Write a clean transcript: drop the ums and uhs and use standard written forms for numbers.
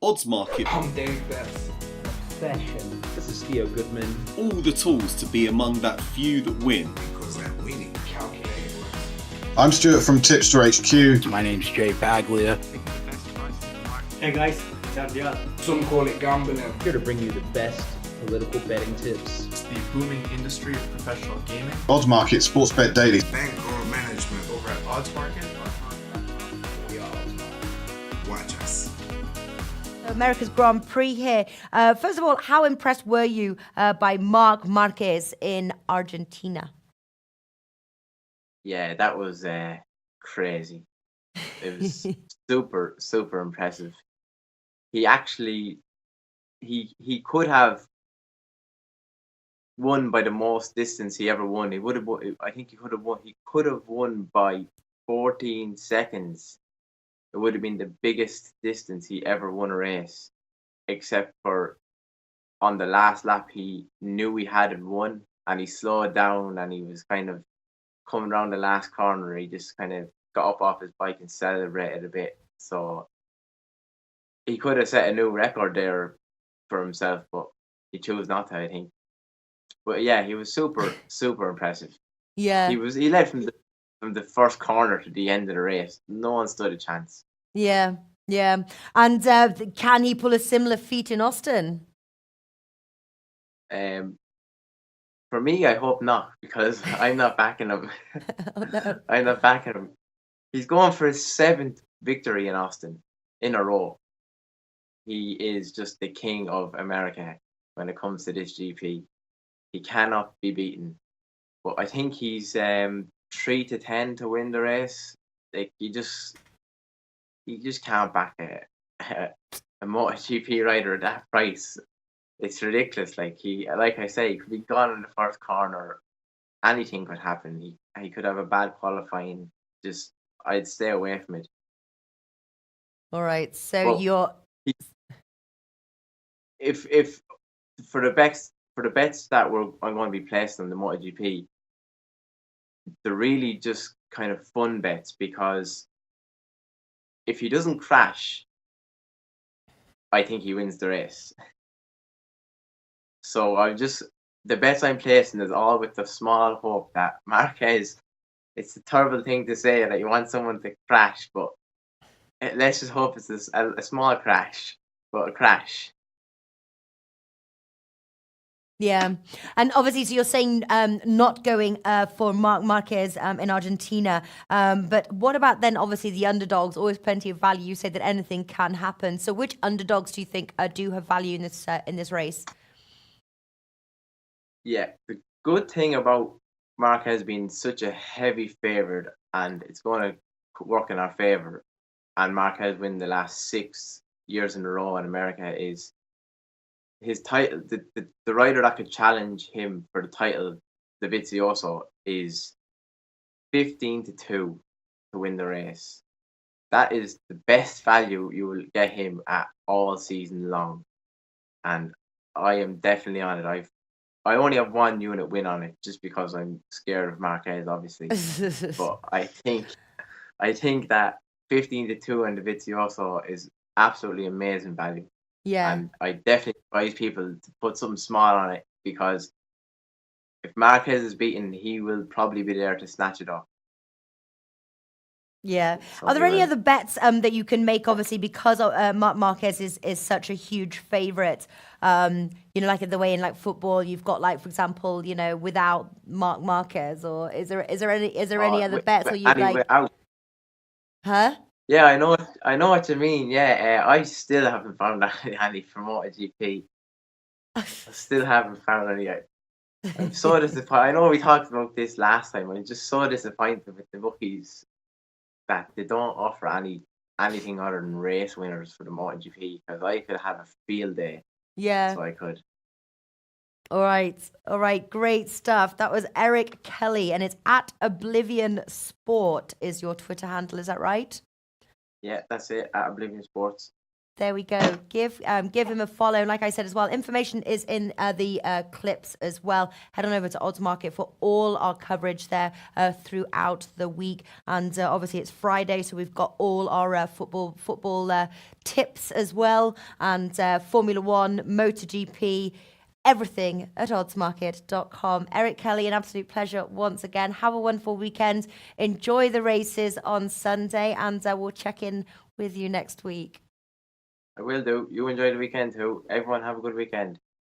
odds market, I'm Dave Best. Obsession. This is Theo Goodman. all the tools to be among that few that win. Because that winning. Calculated. I'm Stuart from Tipster HQ. My name's Jay Baglia. Hey guys, Gabriel. Some call it gambling. Here to bring you the best political betting tips. It's the booming industry of professional gaming. Odds Market, Sports Bet Daily. Bankroll management. Over at Odds Market. We are odds market. Watch us. America's Grand Prix here. First of all, how impressed were you by Marc Marquez in Argentina? Yeah, that was crazy. It was super impressive. He actually, he could have won by the most distance he ever won. He would have won, I think he could have won. He could have won by 14 seconds. It would have been the biggest distance he ever won a race, except for on the last lap he knew he hadn't won and he slowed down and he was kind of coming around the last corner. He just kind of got up off his bike and celebrated a bit. So he could have set a new record there for himself, but he chose not to, I think. But yeah, he was super impressive. Yeah. He led from the first corner to the end of the race. No one stood a chance. Yeah. And can he pull a similar feat in Austin? For me, I hope not, because I'm not backing him. Oh, no. I'm not backing him. He's going for his 7th victory in Austin in a row. He is just the king of America when it comes to this GP. He cannot be beaten. But I think he's 3-10 to win the race. Like you just can't back a MotoGP rider at that price. It's ridiculous. Like I say, he could be gone in the first corner. Anything could happen. He could have a bad qualifying. I'd stay away from it. All right. So if for the bets that I'm going to be placed on the MotoGP, they're really just kind of fun bets, because if he doesn't crash, I think he wins the race. So the bets I'm placing is all with the small hope that Marquez, it's a terrible thing to say that you want someone to crash, but let's just hope it's a small crash, but a crash. Yeah. And obviously, so you're saying not going for Marc Marquez in Argentina. But what about then, obviously, the underdogs? Always plenty of value. You say that anything can happen. So which underdogs do you think do have value in this race? Yeah, the good thing about Marquez being such a heavy favourite, and it's going to work in our favour, and Marquez win the last 6 years in a row in America, is his title. The rider that could challenge him for the title, the Vizioso, is 15-2 to win the race. That is the best value you will get him at all season long, and I am definitely on it. I only have one unit win on it just because I'm scared of Marquez, obviously. But I think that 15-2 and the Vizioso is absolutely amazing value. Yeah. And I definitely advise people to put something small on it, because if Marquez is beaten, he will probably be there to snatch it off. Yeah. So Are there any other bets that you can make, obviously, because Marc Marquez is such a huge favourite? Like the way in like football, you've got like, for example, without Marc Marquez, or is there any other bets, or you like? Out. Huh? Yeah, I know what you mean. Yeah, I still haven't found any from MotoGP. I still haven't found any yet. I'm so disappointed. I know we talked about this last time. I'm just so disappointed with the bookies that they don't offer anything other than race winners for the MotoGP, because I could have a field day. Yeah. So I could. All right, great stuff. That was Eric Kelly, and it's at Oblivion Sport is your Twitter handle. Is that right? Yeah, that's it, at Oblivion Sports. There we go. Give him a follow. And like I said as well, information is in the clips as well. Head on over to Odds Market for all our coverage there throughout the week. And obviously it's Friday, so we've got all our football tips as well. And Formula One, MotoGP, everything at oddsmarket.com. Eric Kelly, an absolute pleasure once again. Have a wonderful weekend. Enjoy the races on Sunday, and we'll check in with you next week. I will do. You enjoy the weekend too. Everyone have a good weekend.